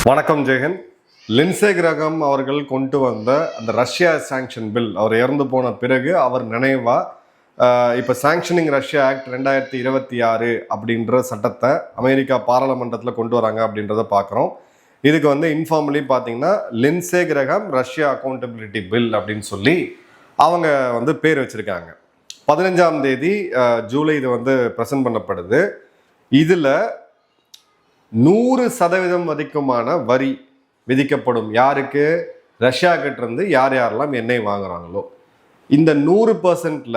வணக்கம் ஜெகன். லின்சே கிரகம் அவர்கள் கொண்டு வந்த அந்த ரஷ்யா சாங்ஷன் பில், அவர் இறந்து போன பிறகு அவர் நினைவா இப்போ சாங்ஷனிங் ரஷ்யா ஆக்ட் 2026 அப்படின்ற சட்டத்தை அமெரிக்கா பாராளுமன்றத்தில் கொண்டு வராங்க அப்படின்றத பார்க்குறோம். இதுக்கு இன்ஃபார்மலி பார்த்தீங்கன்னா லின்சே கிரகம் ரஷ்யா அக்கௌண்டபிலிட்டி பில் அப்படின்னு சொல்லி அவங்க பேர் வச்சுருக்காங்க. 15ஆம் தேதி ஜூலை இது ப்ரெசென்ட் பண்ணப்படுது. இதில் 100% வரைக்குமான வரி விதிக்கப்படும். யாருக்கு? ரஷ்யா கிட்ட இருந்து யார் யாரெல்லாம் எண்ணெய் வாங்குறாங்களோ. இந்த 100%ல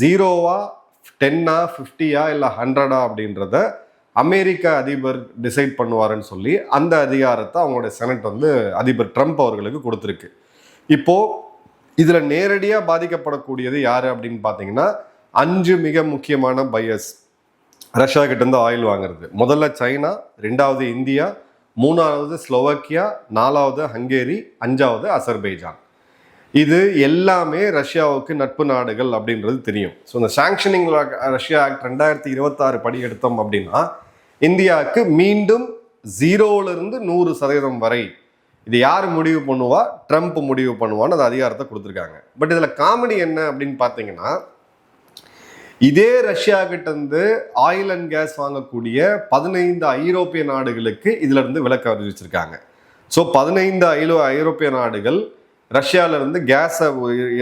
0வா 10ஆ 50ஆ இல்லை 100ஆ அப்படின்றத அமெரிக்க அதிபர் டிசைட் பண்ணுவாருன்னு சொல்லி அந்த அதிகாரத்தை அவங்களுடைய செனட் அதிபர் ட்ரம்ப் அவர்களுக்கு கொடுத்துருக்கு. இப்போ இதுல நேரடியாக பாதிக்கப்படக்கூடியது யாரு அப்படின்னு பார்த்தீங்கன்னா 5 மிக முக்கியமான பையர்ஸ் ரஷ்யா கிட்ட இருந்து ஆயில் வாங்குறது. முதல்ல சைனா, 2வது இந்தியா, 3வது ஸ்லோவாக்கியா, 4வது ஹங்கேரி, 5வது அசர்பைஜான். இது எல்லாமே ரஷ்யாவுக்கு நட்பு நாடுகள் அப்படின்றது தெரியும். ஸோ இந்த சாங்ஷனிங் ரஷ்யா ஆக்ட் 2026 படி எடுத்தோம் அப்படின்னா இந்தியாவுக்கு மீண்டும் 0லிருந்து 100% வரை இது யார் முடிவு பண்ணுவா? ட்ரம்ப் முடிவு பண்ணுவான்னு அந்த அதிகாரத்தை கொடுத்துருக்காங்க. பட் இதில் காமெடி என்ன அப்படின்னு பார்த்தீங்கன்னா, இதே ரஷ்யா கிட்ட இருந்து ஆயில் அண்ட் கேஸ் வாங்கக்கூடிய 15 ஐரோப்பிய நாடுகளுக்கு இதுல இருந்து விலக்கு அறிவிச்சிருக்காங்க. ஸோ 15 ஐரோப்பிய நாடுகள் ரஷ்யால இருந்து கேஸை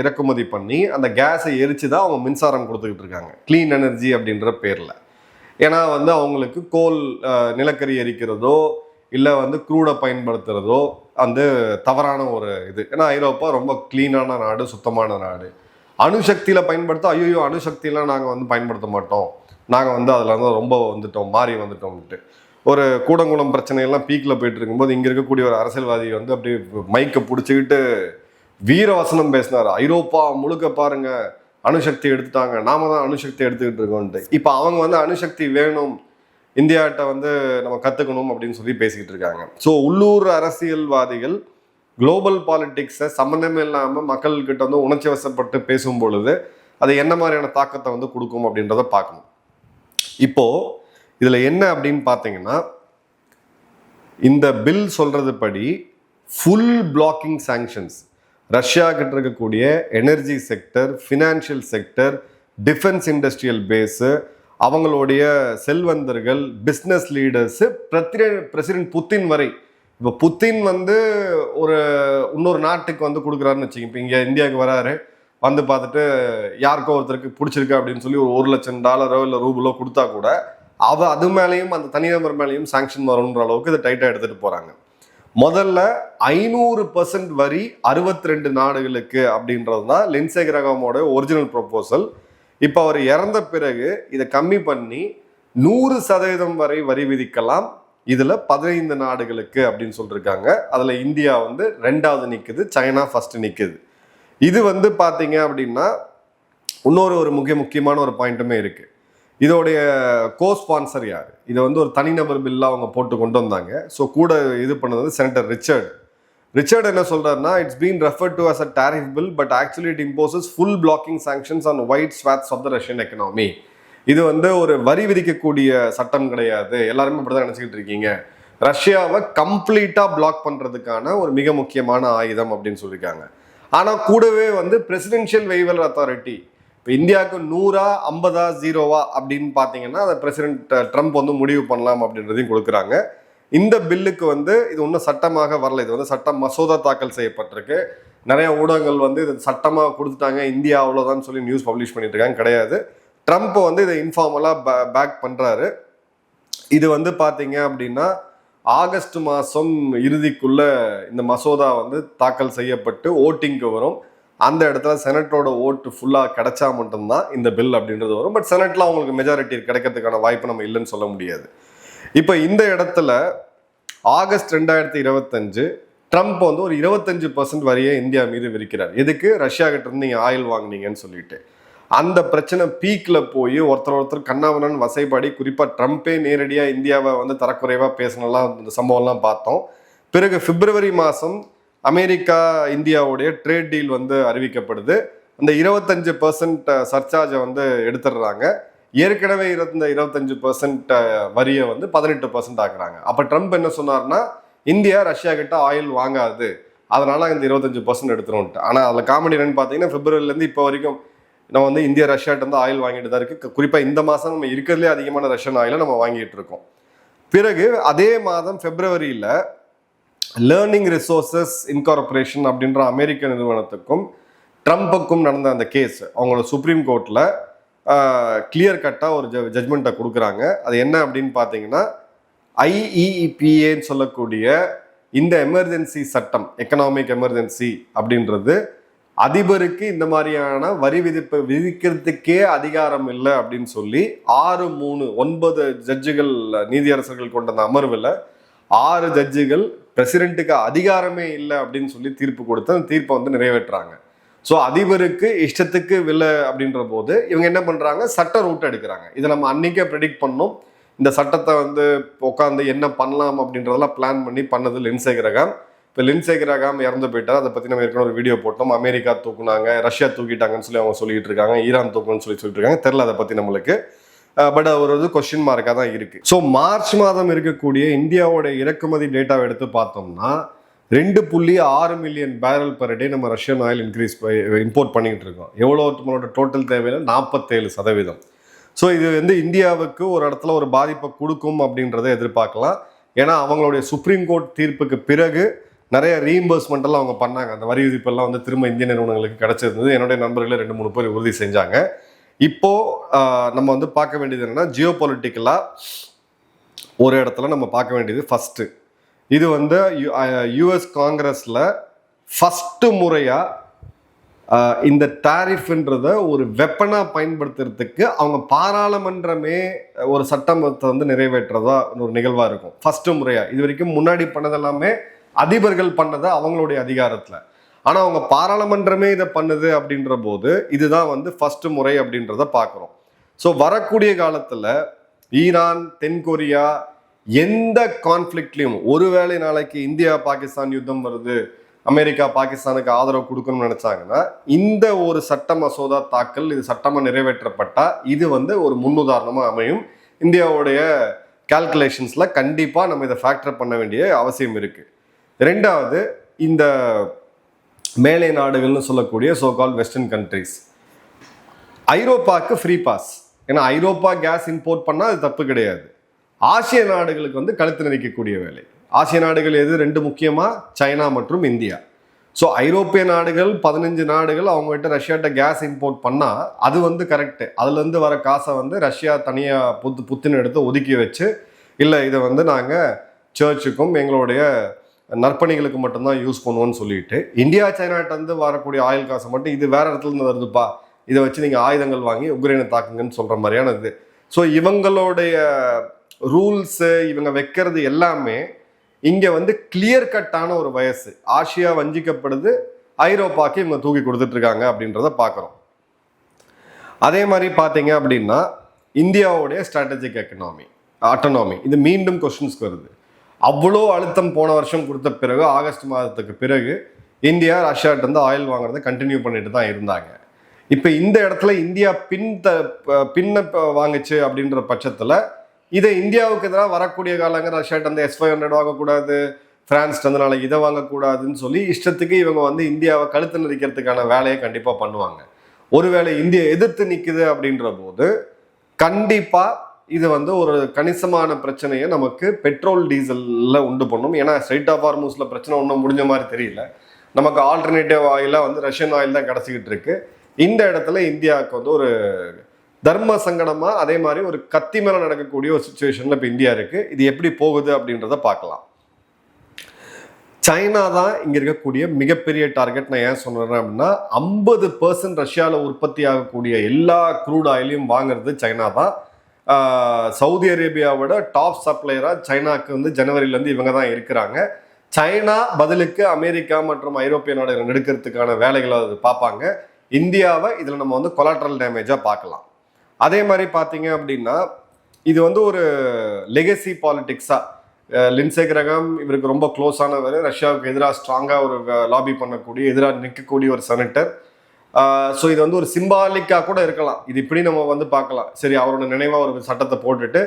இறக்குமதி பண்ணி அந்த கேஸை எரிச்சு தான் அவங்க மின்சாரம் கொடுத்துக்கிட்டு இருக்காங்க, கிளீன் எனர்ஜி அப்படின்ற பேர்ல. ஏன்னா அவங்களுக்கு கோல் நிலக்கரி எரிக்கிறதோ இல்லை க்ரூடை பயன்படுத்துறதோ தவறான ஒரு இது. ஏன்னா ஐரோப்பா ரொம்ப கிளீனான நாடு, சுத்தமான நாடு. அணுசக்தியில பயன்படுத்த ஐயோ அணுசக்தியெல்லாம் நாங்கள் பயன்படுத்த மாட்டோம், நாங்கள் அதில் ரொம்ப மாறி வந்துட்டோம்ட்டு ஒரு கூடங்குளம் பிரச்சனையெல்லாம் பீக்கில் போயிட்டு இருக்கும்போது இங்கே இருக்கக்கூடிய ஒரு அரசியல்வாதி அப்படியே மைக்கை பிடிச்சிக்கிட்டு வீரவசனம் பேசினார். ஐரோப்பா முழுக்க பாருங்க அணுசக்தி எடுத்துட்டாங்க, நாம தான் அணுசக்தி எடுத்துக்கிட்டு இருக்கோம்ட்டு. இப்போ அவங்க அணுசக்தி வேணும், இந்தியாட்ட நம்ம கற்றுக்கணும் அப்படின்னு சொல்லி பேசிக்கிட்டு இருக்காங்க. ஸோ உள்ளூர் அரசியல்வாதிகள் குளோபல் பாலிட்டிக்ஸை சம்மந்தமே இல்லாமல் மக்கள்கிட்ட உணர்ச்சி வசப்பட்டு பேசும் பொழுது அது என்ன மாதிரியான தாக்கத்தை கொடுக்கும் அப்படின்றத பார்க்கணும். இப்போ இதில் என்ன அப்படின்னு பார்த்தீங்கன்னா, இந்த பில் சொல்றது படி ஃபுல் பிளாக்கிங் சாங்ஷன்ஸ் ரஷ்யா கிட்ட இருக்கக்கூடிய energy sector, financial sector, defence industrial base, அவங்களுடைய செல்வந்தர்கள், பிஸ்னஸ் லீடர்ஸு, பிரசிடென்ட் புத்தின் வரை. இப்போ புத்தின் ஒரு இன்னொரு நாட்டுக்கு கொடுக்குறாருன்னு வச்சுக்கோங்க. இப்போ இங்கே இந்தியாவுக்கு வராரு, பார்த்துட்டு யாருக்கோ ஒருத்தருக்கு பிடிச்சிருக்கு அப்படின்னு சொல்லி ஒரு $1,00,000 இல்லை ரூபலோ கொடுத்தா கூட அது மேலேயும் அந்த தனிநபர் மேலேயும் சாங்ஷன் வரும்ன்ற அளவுக்கு இதை டைட்டாக எடுத்துகிட்டு போகிறாங்க. முதல்ல 500% வரி 62 நாடுகளுக்கு அப்படின்றது தான் லின்சே கிரகமோட ஒரிஜினல் ப்ரொபோசல். இப்போ அவர் இறந்த பிறகு இதை கம்மி பண்ணி 100% வரை வரி விதிக்கலாம். இதுல 15 நாடுகளுக்கு அப்படின்னு சொல்லிருக்காங்க. அதுல இந்தியா 2வது நிக்குது, சைனா ஃபர்ஸ்ட் நிக்குது. இது பாத்தீங்க அப்படின்னா இன்னொரு முக்கியமான ஒரு பாயிண்ட்டுமே இருக்கு. இதோடைய கோ ஸ்பான்சர் யாரு? இதை ஒரு தனிநபர் பில்லா அவங்க போட்டு கொண்டு வந்தாங்க. ஸோ கூட இது பண்ணது செனட்டர் ரிச்சர்ட் என்ன சொல்றாருன்னா, it's been referred to as a tariff bill but actually it imposes full blocking sanctions on wide swaths of the Russian economy. இது ஒரு வரி விதிக்கக்கூடிய சட்டம் கிடையாது, எல்லாருமே அப்படிதான் நினைச்சுக்கிட்டு இருக்கீங்க. ரஷ்யாவை கம்ப்ளீட்டா பிளாக் பண்றதுக்கான ஒரு மிக முக்கியமான ஆயுதம் அப்படின்னு சொல்லியிருக்காங்க. ஆனா கூடவே பிரசிடென்ஷியல் வெய்வல் அத்தாரிட்டி, இப்போ இந்தியாவுக்கு 100ஆ 50ஆ 0வா அப்படின்னு பார்த்தீங்கன்னா அதை பிரசிடென்ட் ட்ரம்ப் முடிவு பண்ணலாம் அப்படின்றதையும் கொடுக்குறாங்க. இந்த பில்லுக்கு இது இன்னும் சட்டமாக வரல. இது சட்ட மசோதா தாக்கல் செய்யப்பட்டிருக்கு. நிறைய ஊடகங்கள் இது சட்டமாக கொடுத்துட்டாங்க, இந்தியா அவ்வளோதான் சொல்லி நியூஸ் பப்ளிஷ் பண்ணிட்டு இருக்காங்க. கிடையாது, ட்ரம்ப் இதை இன்ஃபார்மலாக பேக் பண்ணுறாரு. இது பார்த்தீங்க அப்படின்னா ஆகஸ்ட் மாதம் இறுதிக்குள்ள இந்த மசோதா தாக்கல் செய்யப்பட்டு ஓட்டிங்க்கு வரும். அந்த இடத்துல செனட்டோட ஓட்டு ஃபுல்லாக கிடைச்சா மட்டும்தான் இந்த பில் அப்படின்றது வரும். பட் செனட்ல அவங்களுக்கு மெஜாரிட்டி கிடைக்கிறதுக்கான வாய்ப்பு நம்ம இல்லைன்னு சொல்ல முடியாது. இப்போ இந்த இடத்துல ஆகஸ்ட் 2025 ட்ரம்ப் ஒரு 25% வரியை இந்தியா மீது விதிக்கிறார். எதுக்கு? ரஷ்யா கிட்ட இருந்து நீங்கள் ஆயில் வாங்கினீங்கன்னு சொல்லிட்டு. அந்த பிரச்சனை பீக்ல போய் ஒருத்தர் கண்ணாவனன் வசைப்பாடி, குறிப்பாக ட்ரம்ப்பே நேரடியாக இந்தியாவை தரக்குறைவாக பேசினலாம் இந்த சம்பவம்லாம் பார்த்தோம். பிறகு பிப்ரவரி மாதம் அமெரிக்கா இந்தியாவுடைய ட்ரேட் டீல் அறிவிக்கப்படுது. அந்த 25% சர்சார்ஜை எடுத்துடுறாங்க. ஏற்கனவே இருந்த 25% வரியை 18% ஆக்குறாங்க. அப்போ ட்ரம்ப் என்ன சொன்னார்னா, இந்தியா ரஷ்யா கிட்ட ஆயில் வாங்காது, அதனால இந்த 25% எடுத்துருவோம்ட்டு. ஆனால் அதில் காமெடி என்னன்னு பார்த்தீங்கன்னா, பிப்ரவரிலேருந்து இப்போ வரைக்கும் நம்ம வந்து இந்தியா ரஷ்யாட்ட இருந்து ஆயில் வாங்கிட்டு தான் இருக்கு. குறிப்பாக இந்த மாதம் நம்ம இருக்கிறதுலே அதிகமான ரஷ்யன் ஆயிலை நம்ம வாங்கிட்டு இருக்கோம். பிறகு அதே மாதம் பிப்ரவரியில் லேர்னிங் ரிசோர்சஸ் இன்கார்பரேஷன் அப்படின்ற அமெரிக்க நிறுவனத்துக்கும் ட்ரம்புக்கும் நடந்த அந்த கேஸ் அவங்களோட சுப்ரீம் கோர்ட்டில் கிளியர் கட்டாக ஒரு ஜட்மெண்ட்டை கொடுக்குறாங்க. அது என்ன அப்படின்னு பார்த்தீங்கன்னா, IEEPAன்னு சொல்லக்கூடிய இந்த எமர்ஜென்சி சட்டம், எக்கனாமிக் எமர்ஜென்சி அப்படின்றது அதிபருக்கு இந்த மாதிரியான வரி விதிக்கிறதுக்கே அதிகாரம் இல்லை அப்படின்னு சொல்லி 9 ஜட்ஜுகள் நீதியரசர்கள் கொண்ட அந்த அமர்வில் 6 ஜட்ஜுகள் பிரசிடென்ட்டுக்கு அதிகாரமே இல்லை அப்படின்னு சொல்லி தீர்ப்பு கொடுத்து அந்த தீர்ப்பை வந்து நிறைவேற்றுறாங்க. ஸோ அதிபருக்கு இஷ்டத்துக்கு வில்லை அப்படின்ற போது இவங்க என்ன பண்ணுறாங்க, சட்ட ரூட் எடுக்கிறாங்க. இதை நம்ம அன்னைக்கே ப்ரெடிக்ட் பண்ணோம். இந்த சட்டத்தை வந்து உட்காந்து என்ன பண்ணலாம் அப்படின்றதெல்லாம் பிளான் பண்ணி பண்ணது லிண்ட்சே கிரஹாம். இப்போ லிண்ட்சே கிரஹாம் இறந்து போயிட்டார். அதை பற்றி நம்ம ஏற்கனவே ஒரு வீடியோ போட்டோம். அமெரிக்கா தூக்குனாங்க, ரஷ்யா தூக்கிட்டாங்கன்னு சொல்லி அவங்க சொல்லிட்டு இருக்காங்க, ஈரான் தூக்குன்னு சொல்லிட்டு இருக்காங்க. தெரில அதை பற்றி நம்மளுக்கு. பட் ஒரு இது கொஸ்டின் மார்க்காக தான் இருக்கு. ஸோ மார்ச் மாதம் இருக்கக்கூடிய இந்தியாவோட இறக்குமதி டேட்டாவை எடுத்து பார்த்தோம்னா 2.6 மில்லியன் பேரல் பெர் டே நம்ம ரஷ்யன் ஆயில் இம்போர்ட் பண்ணிக்கிட்டு இருக்கோம். எவ்வளோ நம்மளோட டோட்டல் தேவையில 47%. ஸோ இது வந்து இந்தியாவுக்கு ஒரு இடத்துல ஒரு பாதிப்பை கொடுக்கும் அப்படின்றத எதிர்பார்க்கலாம். ஏன்னா அவங்களுடைய சுப்ரீம் கோர்ட் தீர்ப்புக்கு பிறகு நிறைய ரீஇம்பர்ஸ்மெண்ட் எல்லாம் அவங்க பண்ணாங்க. அந்த வரி விதிப்பெல்லாம் வந்து திரும்ப இந்திய நிறுவனங்களுக்கு கிடைச்சிருந்தது. என்னுடைய நண்பர்களே 2-3 பேர் உறுதி செஞ்சாங்க. இப்போ நம்ம வந்து பார்க்க வேண்டியது என்னன்னா, ஜியோ பொலிட்டிக்கலா ஒரு இடத்துல நம்ம பார்க்க வேண்டியது ஃபர்ஸ்ட், இது வந்து யுஎஸ் காங்கிரஸ்ல ஃபர்ஸ்ட் முறையா இந்த டாரிஃப்ன்றத ஒரு வெப்பனா பயன்படுத்துறதுக்கு அவங்க பாராளுமன்றமே ஒரு சட்டமத்தை வந்து நிறைவேற்றதா ஒரு நிகழ்வா இருக்கும். ஃபர்ஸ்ட் முறையா. இது வரைக்கும் முன்னாடி பண்ணதெல்லாமே அதிபர்கள் பண்ணதை அவங்களுடைய அதிகாரத்துல. ஆனா அவங்க பாராளுமன்றமே இதை பண்ணுது அப்படின்ற போது இதுதான் வந்து ஃபர்ஸ்ட் முறை அப்படின்றத பார்க்குறோம். ஸோ வரக்கூடிய காலத்துல ஈரான், தென்கொரியா எந்த கான்ஃப்ளிக்ட்லையும், ஒருவேளை நாளைக்கு இந்தியா பாகிஸ்தான் யுத்தம் வருது, அமெரிக்கா பாகிஸ்தானுக்கு ஆதரவு கொடுக்கணும்னு நினைச்சாங்கன்னா இந்த ஒரு சட்ட மசோதா தாக்கல், இது சட்டமா நிறைவேற்றப்பட்டா இது வந்து ஒரு முன்னுதாரணமா அமையும். இந்தியாவுடைய கால்குலேஷன்ஸ்ல கண்டிப்பா நம்ம இதை ஃபேக்டர் பண்ண வேண்டிய அவசியம் இருக்கு. ரெண்டாவது, இந்த மேலை நாடுகள்னு சொல்லக்கூடிய சோகால் வெஸ்டர்ன் கண்ட்ரிஸ், ஐரோப்பாவுக்கு ஃப்ரீ பாஸ். ஏன்னா ஐரோப்பா கேஸ் இம்போர்ட் பண்ணால் அது தப்பு கிடையாது. ஆசிய நாடுகளுக்கு வந்து கழுத்து நெரிக்கக்கூடிய வேலை. ஆசிய நாடுகள் எது? 2 முக்கியமாக, சைனா மற்றும் இந்தியா. ஸோ ஐரோப்பிய நாடுகள் 15 நாடுகள் அவங்ககிட்ட ரஷ்யாட்ட கேஸ் இம்போர்ட் பண்ணால் அது வந்து கரெக்டு. அதுலேருந்து வர காசை வந்து ரஷ்யா தனியாக புத்துன்னு எடுத்து ஒதுக்கி வச்சு, இல்லை இதை வந்து நாங்கள் சர்ச்சுக்கும் எங்களுடைய நற்பணிகளுக்கு மட்டும்தான் யூஸ் பண்ணுவோன்னு சொல்லிட்டு, இந்தியா சைனாட்டேருந்து வரக்கூடிய ஆயில் காசை மட்டும் இது வேற இடத்துல இருந்து வருதுப்பா, இதை வச்சு நீங்கள் ஆயுதங்கள் வாங்கி உக்ரைனை தாக்குங்கன்னு சொல்கிற மாதிரியான இது. ஸோ இவங்களுடைய ரூல்ஸு இவங்க வைக்கிறது எல்லாமே இங்கே வந்து கிளியர் கட்டான ஒரு வயசு. ஆசியா வஞ்சிக்கப்படுது, ஐரோப்பாக்கு இவங்க தூக்கி கொடுத்துட்டு இருக்காங்க அப்படின்றத பார்க்குறோம். அதே மாதிரி பார்த்தீங்க அப்படின்னா இந்தியாவுடைய ஸ்ட்ராட்டஜிக் ஆட்டோனாமி இது மீண்டும் கொஸ்டின்ஸ்க்கு வருது. அவ்வளோ அழுத்தம் போன வருஷம் கொடுத்த பிறகு, ஆகஸ்ட் மாதத்துக்கு பிறகு இந்தியா ரஷ்யாட்டிருந்து ஆயில் வாங்குறதை கண்டினியூ பண்ணிட்டு தான் இருந்தாங்க. இப்போ இந்த இடத்துல இந்தியா பின்ன வாங்குச்சு அப்படின்ற பட்சத்தில் இதை இந்தியாவுக்கு எதிராக வரக்கூடிய காலங்க ரஷ்யாட்டிருந்து S-500 வாங்கக்கூடாது, பிரான்ஸ்லேருந்து நாளைக்கு இதை வாங்கக்கூடாதுன்னு சொல்லி இஷ்டத்துக்கு இவங்க வந்து இந்தியாவை கழுத்து நெரிக்கிறதுக்கான வேலையை கண்டிப்பாக பண்ணுவாங்க. ஒருவேளை இந்தியா எதிர்த்து நிற்குது அப்படின்ற போது கண்டிப்பாக இது வந்து ஒரு கணிசமான பிரச்சனையை நமக்கு பெட்ரோல் டீசல்ல உண்டு பண்ணும். ஏன்னா ஸ்ட்ரைட் ஆஃப் ஹார்மூஸ்ல பிரச்சனை ஒன்றும் முடிஞ்ச மாதிரி தெரியல. நமக்கு ஆல்டர்னேட்டிவ் ஆயிலாக வந்து ரஷ்யன் ஆயில் தான் கிடச்சிக்கிட்டு இருக்கு. இந்த இடத்துல இந்தியாவுக்கு வந்து ஒரு தர்ம சங்கடமா, அதே மாதிரி ஒரு கத்தி மேல நடக்கக்கூடிய ஒரு சுச்சுவேஷன்ல இப்போ இந்தியா இருக்கு. இது எப்படி போகுது அப்படின்றத பார்க்கலாம். சைனா தான் இங்க இருக்கக்கூடிய மிகப்பெரிய டார்கெட். நான் ஏன் சொல்றேன் அப்படின்னா 50% ரஷ்யாவில் உற்பத்தி ஆகக்கூடிய எல்லா க்ரூட் ஆயிலையும் வாங்குறது சைனா தான். சவுதி அரேபியாவோட டாப் சப்ளையராக சைனாக்கு வந்து ஜனவரியிலேருந்து இவங்க தான் இருக்கிறாங்க. சைனா பதிலுக்கு அமெரிக்கா மற்றும் ஐரோப்பிய நாடுகள் எடுக்கிறதுக்கான வேலைகளை அது பார்ப்பாங்க. இந்தியாவை இதில் நம்ம வந்து கொலாட்ரல் டேமேஜாக பார்க்கலாம். அதே மாதிரி பார்த்தீங்க அப்படின்னா இது வந்து ஒரு லெகசி பாலிட்டிக்ஸாக, லிண்ட்சே கிரஹாம் இவருக்கு ரொம்ப க்ளோஸானவர், ரஷ்யாவுக்கு எதிராக ஸ்ட்ராங்காக ஒரு லாபி பண்ணக்கூடிய, எதிராக நிற்கக்கூடிய ஒரு செனட்டர். ஸோ இது வந்து ஒரு சிம்பாலிக்காக கூட இருக்கலாம். இது இப்படி நம்ம வந்து பார்க்கலாம். சரி, அவரோட நினைவாக ஒரு சட்டத்தை போட்டுட்டு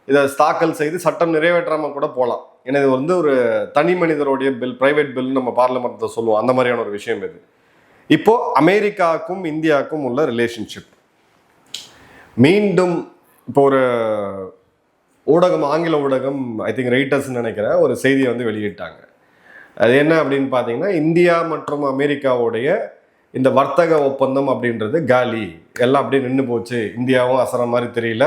இதை தாக்கல் செய்து சட்டம் நிறைவேற்றாமல் கூட போகலாம். ஏன்னா இது வந்து ஒரு தனி மனிதருடைய பில், பிரைவேட் பில் நம்ம பார்லிமெண்ட்ல சொல்லுவோம், அந்த மாதிரியான ஒரு விஷயம் இது. இப்போ அமெரிக்காவுக்கும் இந்தியாவுக்கும் உள்ள ரிலேஷன்ஷிப் மீண்டும் இப்போ ஒரு ஊடகம், ஆங்கில ஊடகம், ஐ திங்க் ரைட்டர்ஸ் நினைக்கிறேன், ஒரு செய்தியை வந்து வெளியிட்டாங்க. அது என்ன அப்படின்னு பார்த்தீங்கன்னா, இந்தியா மற்றும் அமெரிக்காவுடைய இந்த வர்த்தக ஒப்பந்தம் அப்படின்றது காலி, எல்லாம் அப்படியே நின்று போச்சு, இந்தியாவும் அசற மாதிரி தெரியல,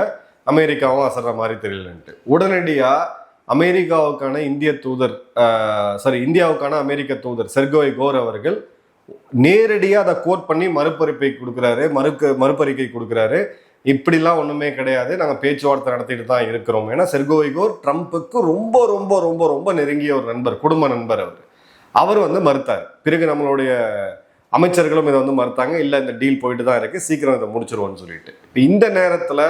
அமெரிக்காவும் அசற மாதிரி தெரியலன்ட்டு உடனடியாக அமெரிக்காவுக்கான இந்தியாவுக்கான அமெரிக்க தூதர் செர்கோய் கோர் அவர்கள் நேரடியாக அதை கோட் பண்ணி மறுப்பறிக்கை கொடுக்குறாரு. இப்படிலாம் ஒன்றுமே கிடையாது, நாங்கள் பேச்சுவார்த்தை நடத்திட்டு தான் இருக்கிறோம். ஏன்னா செர்கோய் கோர் ட்ரம்ப்புக்கு ரொம்ப ரொம்ப ரொம்ப ரொம்ப நெருங்கிய ஒரு நண்பர், குடும்ப நண்பர். அவர் வந்து மறுத்தார். பிறகு நம்மளுடைய அமைச்சர்களும் இதை வந்து மறுத்தாங்க, இல்லை இந்த டீல் போயிட்டு தான் இருக்கு, சீக்கிரம் இதை முடிச்சிருவோம்னு சொல்லிட்டு. இப்போ இந்த நேரத்தில்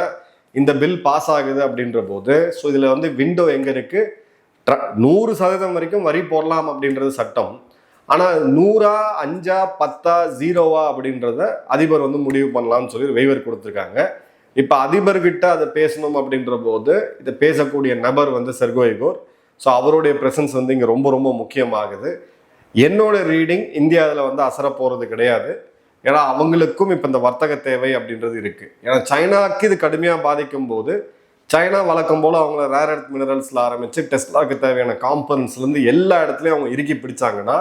இந்த பில் பாஸ் ஆகுது அப்படின்ற போது, ஸோ இதில் வந்து விண்டோ எங்கே இருக்கு, 100% வரைக்கும் வரி போடலாம் அப்படின்றது சட்டம். ஆனால் 100, 5, 10, 0 அப்படின்றத அதிபர் வந்து முடிவு பண்ணலாம்னு சொல்லி வெய்வர் கொடுத்துருக்காங்க. இப்போ அதிபர்கிட்ட அதை பேசணும் அப்படின்ற போது இதை பேசக்கூடிய நபர் வந்து செர்கோய் கோர். ஸோ அவருடைய ப்ரெசன்ஸ் வந்து இங்கே ரொம்ப ரொம்ப முக்கியமாகுது. என்னோட ரீடிங், இந்தியா அதில் வந்து அசர போகிறது கிடையாது. ஏன்னா அவங்களுக்கும் இப்போ இந்த வர்த்தக தேவை அப்படின்றது இருக்குது. ஏன்னா சைனாவுக்கு இது கடுமையாக பாதிக்கும் போது, சைனா வழக்கம் போல் அவங்கள ரேர் எர்த் மினரல்ஸில் ஆரம்பித்து டெஸ்லாவுக்கு தேவையான காம்பனன்ட்ஸ்லேருந்து எல்லா இடத்துலையும் அவங்க இறுக்கி பிடிச்சாங்கன்னா,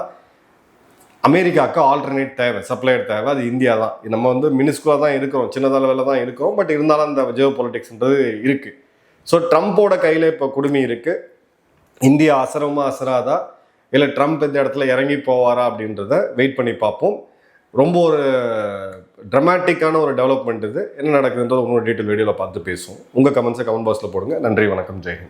அமெரிக்காவுக்கு ஆல்டர்னேட் தேவை, சப்ளையர் தேவை. அது இந்தியா தான். நம்ம வந்து மினிஸ்குலாக தான் இருக்கிறோம், சின்னதளவில் தான் இருக்கிறோம். பட் இருந்தாலும் அந்த ஜியோ பொலிட்டிக்ஸ்ன்றது இருக்குது. ஸோ ட்ரம்ப்போட கையில் இப்போ குடுமி இருக்குது. இந்தியா அசரமா அசராதா, இல்லை ட்ரம்ப் இந்த இடத்துல இறங்கி போவாரா அப்படின்றத வெயிட் பண்ணி பார்ப்போம். ரொம்ப ஒரு ட்ரமாட்டிக்கான ஒரு டெவலப்மெண்ட் இது. என்ன நடக்குதுன்றது இன்னொரு டீட்டெயில் வீடியோவில் பார்த்து பேசுவோம். உங்கள் கமெண்ட்ஸை கமெண்ட் பாக்ஸில் போடுங்க. நன்றி, வணக்கம், ஜெய்ஹிந்த்.